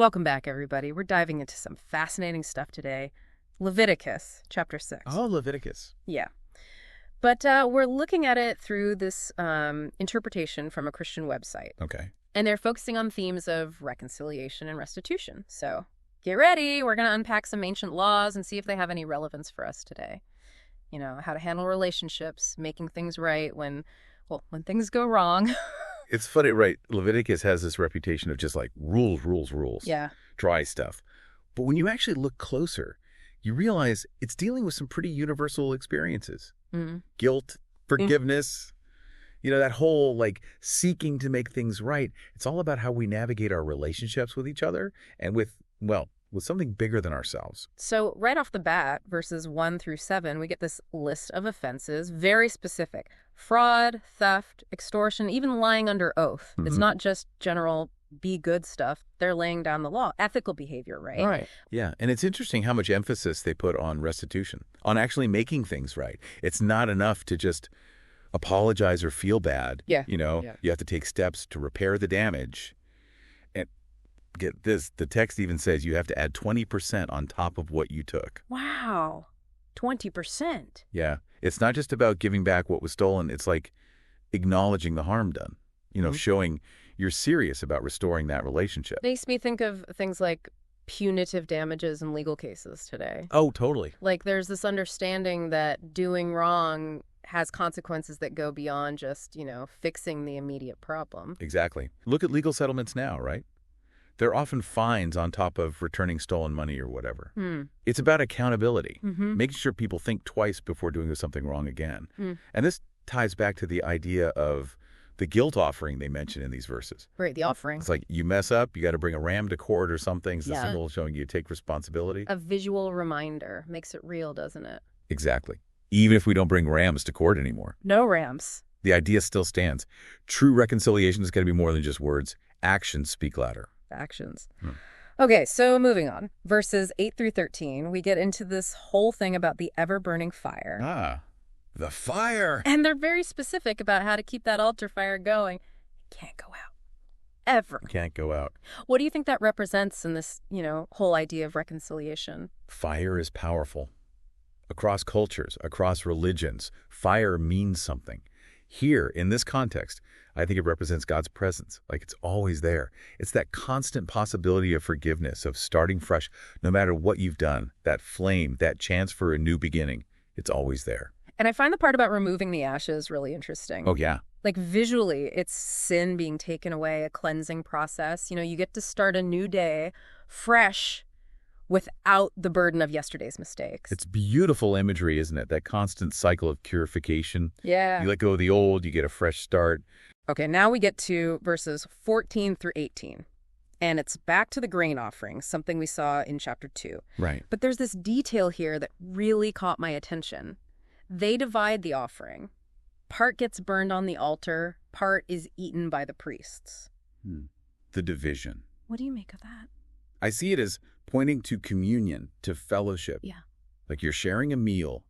Welcome back, everybody. We're diving into some fascinating stuff today. Leviticus, chapter 6. Oh, Leviticus. Yeah. But we're looking at it through this interpretation from a Christian website. Okay. And they're focusing on themes of reconciliation and restitution. So get ready. We're going to unpack some ancient laws and see if they have any relevance for us today. You know, how to handle relationships, making things right when things go wrong. It's funny, right? Leviticus has this reputation of just like rules. Yeah. Dry stuff. But when you actually look closer, you realize it's dealing with some pretty universal experiences. Mm-hmm. Guilt, forgiveness, that whole like seeking to make things right. It's all about how we navigate our relationships with each other and with something bigger than ourselves. So right off the bat, verses 1 through 7, we get this list of offenses, very specific. Fraud, theft, extortion, even lying under oath. Mm-hmm. It's not just general be good stuff. They're laying down the law. Ethical behavior, right? Right. Yeah. And it's interesting how much emphasis they put on restitution, on actually making things right. It's not enough to just apologize or feel bad. Yeah. You have to take steps to repair the damage. And get this, the text even says you have to add 20% on top of what you took. Wow. 20%. Yeah. It's not just about giving back what was stolen. It's like acknowledging the harm done, showing you're serious about restoring that relationship. Makes me think of things like punitive damages in legal cases today. Oh, totally. Like there's this understanding that doing wrong has consequences that go beyond just, fixing the immediate problem. Exactly. Look at legal settlements now, right? They're often fines on top of returning stolen money or whatever. It's about accountability, making sure people think twice before doing something wrong again. And this ties back to the idea of the guilt offering they mention in these verses. Right, the offering. It's like you mess up, you got to bring a ram to court or something. It's a symbol showing you take responsibility. A visual reminder. Makes it real, doesn't it? Exactly. Even if we don't bring rams to court anymore. No rams. The idea still stands. True reconciliation is going to be more than just words. Actions speak louder. Actions. Okay, so moving on. Verses 8 through 13, we get into this whole thing about the ever-burning fire. Ah, the fire. And they're very specific about how to keep that altar fire going. It can't go out. Ever. Can't go out. What do you think that represents in this, whole idea of reconciliation? Fire is powerful. Across cultures, across religions, fire means something. Here, in this context, I think it represents God's presence, like it's always there. It's that constant possibility of forgiveness, of starting fresh, no matter what you've done, that flame, that chance for a new beginning. It's always there. And I find the part about removing the ashes really interesting. Oh, yeah. Like visually, it's sin being taken away, a cleansing process. You get to start a new day fresh without the burden of yesterday's mistakes. It's beautiful imagery, isn't it? That constant cycle of purification. Yeah. You let go of the old, you get a fresh start. Okay, now we get to verses 14 through 18. And it's back to the grain offering, something we saw in chapter 2. Right. But there's this detail here that really caught my attention. They divide the offering. Part gets burned on the altar, part is eaten by the priests. The division. What do you make of that? I see it as pointing to communion, to fellowship. Yeah. Like you're sharing a meal.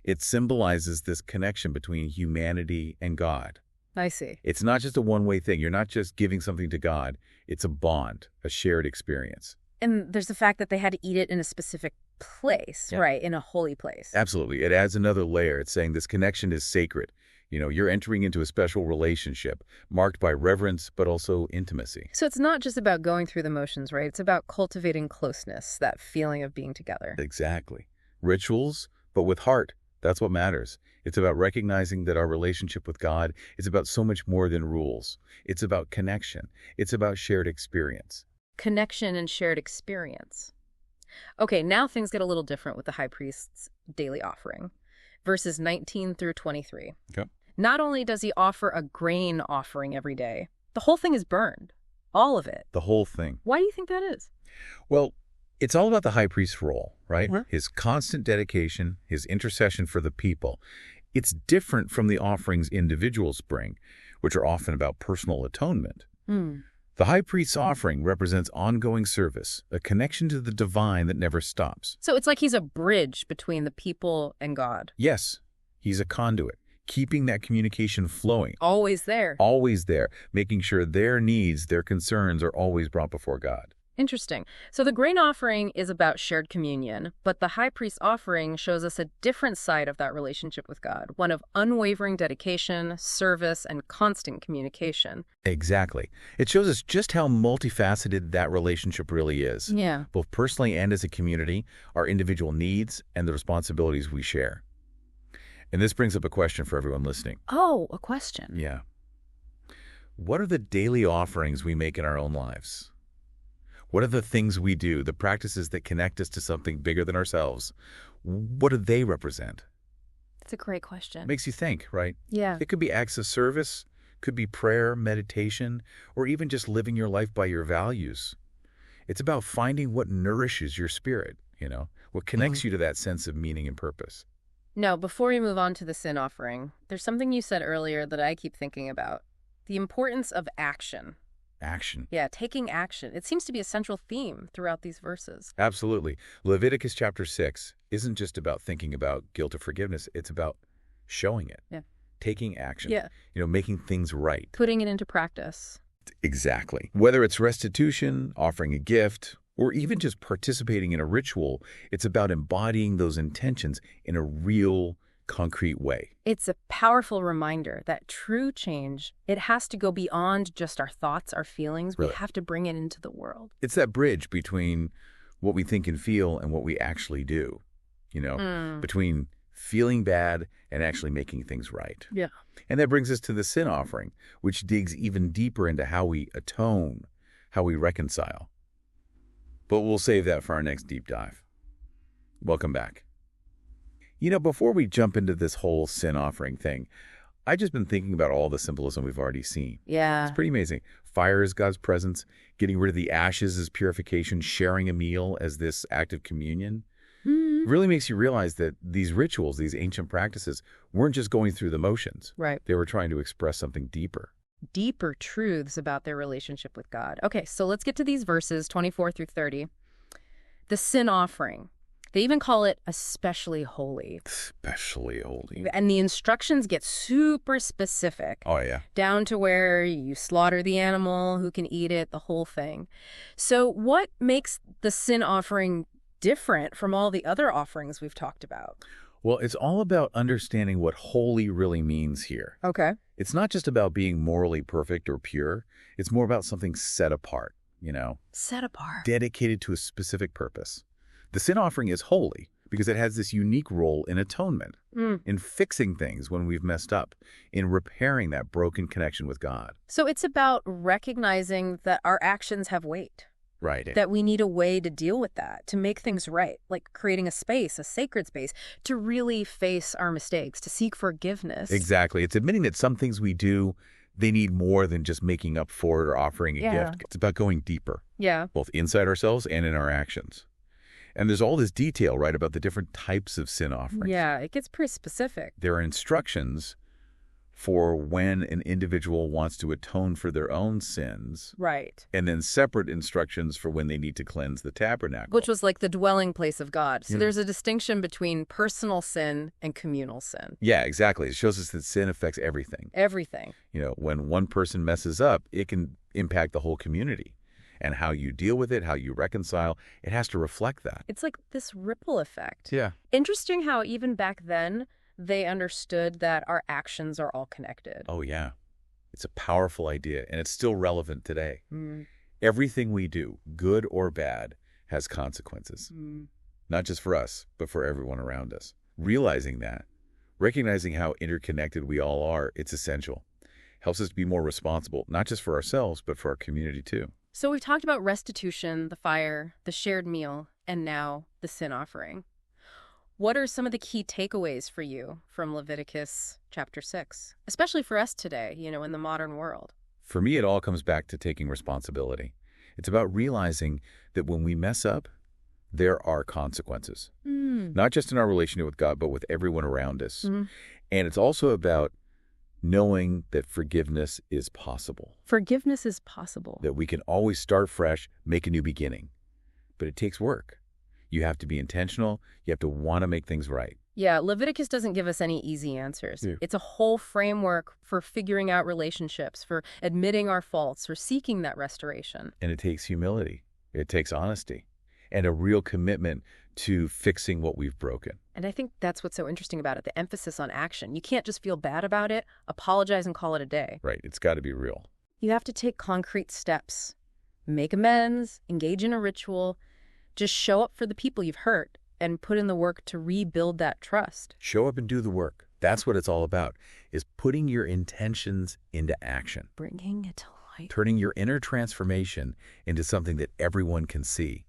It symbolizes this connection between humanity and God. I see. It's not just a one-way thing. You're not just giving something to God. It's a bond, a shared experience. And there's the fact that they had to eat it in a specific place, right? In a holy place. Absolutely. It adds another layer. It's saying this connection is sacred. You're entering into a special relationship marked by reverence, but also intimacy. So it's not just about going through the motions, right? It's about cultivating closeness, that feeling of being together. Exactly. Rituals, but with heart. That's what matters. It's about recognizing that our relationship with God is about so much more than rules. It's about connection. It's about shared experience. Connection and shared experience. Okay, now things get a little different with the high priest's daily offering. Verses 19 through 23. Okay. Not only does he offer a grain offering every day, the whole thing is burned. All of it. The whole thing. Why do you think that is? Well, it's all about the high priest's role, right? His constant dedication, his intercession for the people. It's different from the offerings individuals bring, which are often about personal atonement. The high priest's offering represents ongoing service, a connection to the divine that never stops. So it's like he's a bridge between the people and God. Yes, he's a conduit, keeping that communication flowing. Always there. Always there, making sure their needs, their concerns are always brought before God. Interesting. So the grain offering is about shared communion, but the high priest's offering shows us a different side of that relationship with God, one of unwavering dedication, service, and constant communication. Exactly. It shows us just how multifaceted that relationship really is, Yeah. both personally and as a community, our individual needs and the responsibilities we share. And this brings up a question for everyone listening. Oh, a question. Yeah. What are the daily offerings we make in our own lives? What are the things we do, the practices that connect us to something bigger than ourselves? What do they represent? That's a great question. Makes you think, right? Yeah. It could be acts of service, could be prayer, meditation, or even just living your life by your values. It's about finding what nourishes your spirit, what connects you to that sense of meaning and purpose. Now, before we move on to the sin offering, there's something you said earlier that I keep thinking about. The importance of action. Action. Yeah, taking action. It seems to be a central theme throughout these verses. Absolutely. Leviticus chapter 6 isn't just about thinking about guilt or forgiveness. It's about showing it, Yeah. taking action, Yeah. Making things right. Putting it into practice. Exactly. Whether it's restitution, offering a gift, or even just participating in a ritual, it's about embodying those intentions in a real, concrete way. It's a powerful reminder that true change, it has to go beyond just our thoughts, our feelings. Really. We have to bring it into the world. It's that bridge between what we think and feel and what we actually do, between feeling bad and actually making things right. Yeah. And that brings us to the sin offering, which digs even deeper into how we atone, how we reconcile. But we'll save that for our next deep dive. Welcome back. Before we jump into this whole sin offering thing, I've just been thinking about all the symbolism we've already seen. Yeah. It's pretty amazing. Fire is God's presence, getting rid of the ashes is purification, sharing a meal as this act of communion. Mm-hmm. Really makes you realize that these rituals, these ancient practices, weren't just going through the motions. Right. They were trying to express something deeper. Deeper truths about their relationship with God. Okay, so let's get to these verses 24 through 30. The sin offering. They even call it especially holy. Especially holy. And the instructions get super specific. Oh, yeah. Down to where you slaughter the animal, who can eat it, the whole thing. So what makes the sin offering different from all the other offerings we've talked about? Well, it's all about understanding what holy really means here. Okay. It's not just about being morally perfect or pure. It's more about something set apart, Set apart. dedicated to a specific purpose. The sin offering is holy because it has this unique role in atonement, in fixing things when we've messed up, in repairing that broken connection with God. So it's about recognizing that our actions have weight. Right. That we need a way to deal with that, to make things right, like creating a space, a sacred space, to really face our mistakes, to seek forgiveness. Exactly. It's admitting that some things we do, they need more than just making up for it or offering a gift. It's about going deeper, Yeah. both inside ourselves and in our actions. And there's all this detail, right, about the different types of sin offerings. Yeah, it gets pretty specific. There are instructions for when an individual wants to atone for their own sins, Right. and then separate instructions for when they need to cleanse the tabernacle. Which was like the dwelling place of God. So there's a distinction between personal sin and communal sin. Yeah, exactly. It shows us that sin affects everything. Everything. When one person messes up, it can impact the whole community. And how you deal with it, how you reconcile, it has to reflect that. It's like this ripple effect. Yeah. Interesting how even back then, they understood that our actions are all connected. Oh, yeah. It's a powerful idea, and it's still relevant today. Mm. Everything we do, good or bad, has consequences. Not just for us, but for everyone around us. Realizing that, recognizing how interconnected we all are, it's essential. Helps us to be more responsible, not just for ourselves, but for our community too. So we've talked about restitution, the fire, the shared meal, and now the sin offering. What are some of the key takeaways for you from Leviticus chapter 6, especially for us today, in the modern world? For me, it all comes back to taking responsibility. It's about realizing that when we mess up, there are consequences. Not just in our relationship with God, but with everyone around us. And it's also about knowing that forgiveness is possible. Forgiveness is possible. That we can always start fresh, make a new beginning. But it takes work. You have to be intentional. You have to want to make things right. Yeah, Leviticus doesn't give us any easy answers. Yeah. It's a whole framework for figuring out relationships, for admitting our faults, for seeking that restoration. And it takes humility. It takes honesty and a real commitment to fixing what we've broken. And I think that's what's so interesting about it, the emphasis on action. You can't just feel bad about it, apologize, and call it a day. Right. It's got to be real. You have to take concrete steps, make amends, engage in a ritual, just show up for the people you've hurt and put in the work to rebuild that trust. Show up and do the work. That's what it's all about, is putting your intentions into action. Bringing it to light. Turning your inner transformation into something that everyone can see.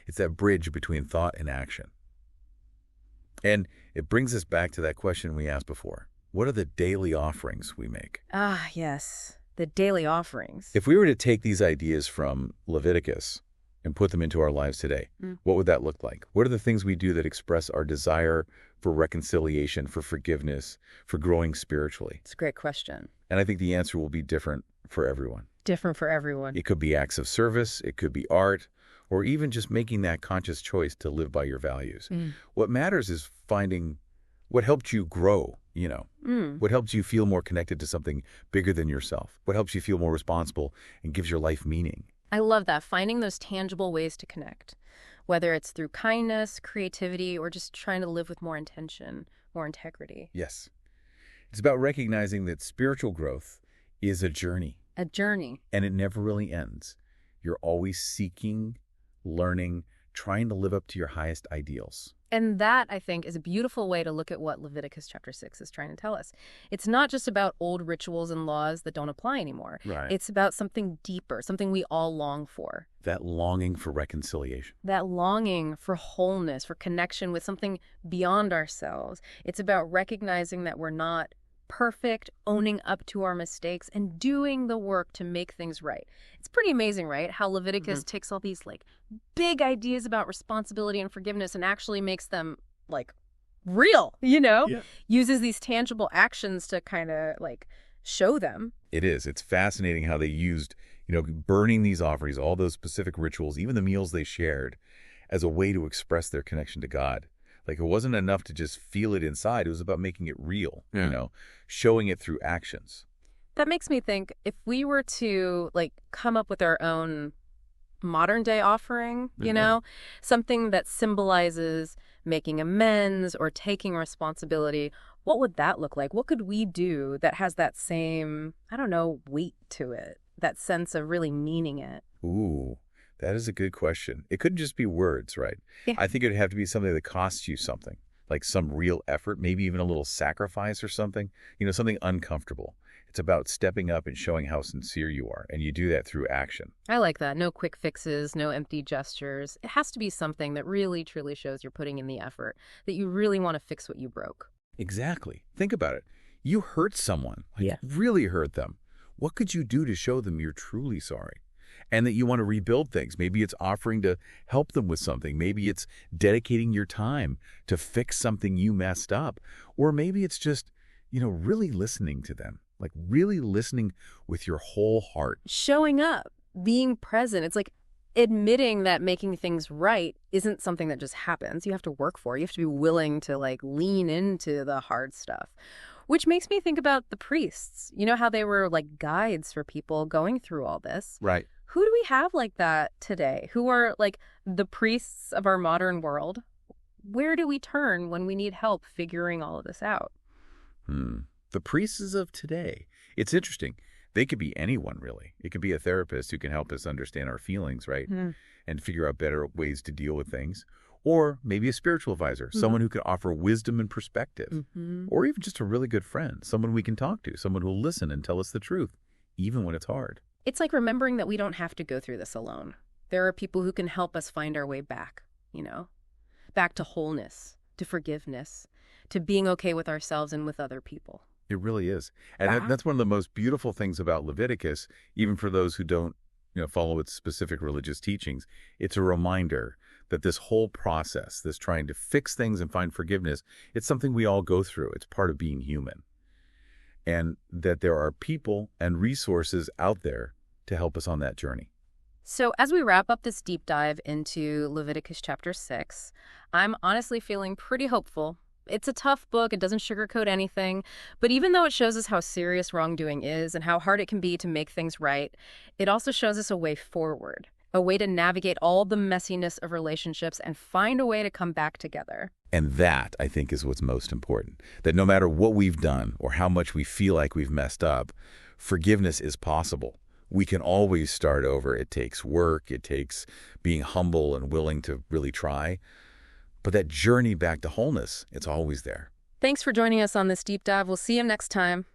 It's that bridge between thought and action. And it brings us back to that question we asked before. What are the daily offerings we make? Ah, yes. The daily offerings. If we were to take these ideas from Leviticus and put them into our lives today, what would that look like? What are the things we do that express our desire for reconciliation, for forgiveness, for growing spiritually? It's a great question. And I think the answer will be different for everyone. Different for everyone. It could be acts of service, it could be art, or even just making that conscious choice to live by your values. What matters is finding what helped you grow, what helps you feel more connected to something bigger than yourself, what helps you feel more responsible and gives your life meaning. I love that, finding those tangible ways to connect, whether it's through kindness, creativity, or just trying to live with more intention, more integrity. Yes. It's about recognizing that spiritual growth is a journey. A journey. And it never really ends. You're always seeking, learning, trying to live up to your highest ideals. And that, I think, is a beautiful way to look at what Leviticus chapter 6 is trying to tell us. It's not just about old rituals and laws that don't apply anymore. Right. It's about something deeper, something we all long for. That longing for reconciliation. That longing for wholeness, for connection with something beyond ourselves. It's about recognizing that we're not perfect, owning up to our mistakes, and doing the work to make things right. It's pretty amazing, right? How Leviticus takes all these big ideas about responsibility and forgiveness and actually makes them real, Yeah. Uses these tangible actions to kind of show them. It is. It's fascinating how they used, burning these offerings, all those specific rituals, even the meals they shared, as a way to express their connection to God. It wasn't enough to just feel it inside. It was about making it real, showing it through actions. That makes me think, if we were to come up with our own modern day offering, something that symbolizes making amends or taking responsibility, what would that look like? What could we do that has that same, weight to it, that sense of really meaning it? Ooh. That is a good question. It couldn't just be words, right? Yeah. I think it'd have to be something that costs you something, like some real effort, maybe even a little sacrifice or something, something uncomfortable. It's about stepping up and showing how sincere you are, and you do that through action. I like that. No quick fixes, no empty gestures. It has to be something that really, truly shows you're putting in the effort, that you really want to fix what you broke. Exactly. Think about it. You hurt someone, really hurt them. What could you do to show them you're truly sorry? And that you want to rebuild things. Maybe it's offering to help them with something. Maybe it's dedicating your time to fix something you messed up. Or maybe it's just, really listening to them, really listening with your whole heart. Showing up, being present. It's admitting that making things right isn't something that just happens. You have to work for it. You have to be willing to lean into the hard stuff. Which makes me think about the priests. You know how they were guides for people going through all this? Right. Who do we have like that today? Who are the priests of our modern world? Where do we turn when we need help figuring all of this out? The priests of today. It's interesting. They could be anyone, really. It could be a therapist who can help us understand our feelings, right? And figure out better ways to deal with things. Or maybe a spiritual advisor, someone who can offer wisdom and perspective. Or even just a really good friend, someone we can talk to, someone who will listen and tell us the truth, even when it's hard. It's remembering that we don't have to go through this alone. There are people who can help us find our way back, back to wholeness, to forgiveness, to being okay with ourselves and with other people. It really is. And that's one of the most beautiful things about Leviticus, even for those who don't follow its specific religious teachings. It's a reminder that this whole process, this trying to fix things and find forgiveness, it's something we all go through. It's part of being human. And that there are people and resources out there to help us on that journey. So as we wrap up this deep dive into Leviticus chapter 6, I'm honestly feeling pretty hopeful. It's a tough book. It doesn't sugarcoat anything. But even though it shows us how serious wrongdoing is and how hard it can be to make things right, it also shows us a way forward, a way to navigate all the messiness of relationships and find a way to come back together. And that, I think, is what's most important. That no matter what we've done or how much we feel like we've messed up, forgiveness is possible. We can always start over. It takes work. It takes being humble and willing to really try. But that journey back to wholeness, it's always there. Thanks for joining us on this deep dive. We'll see you next time.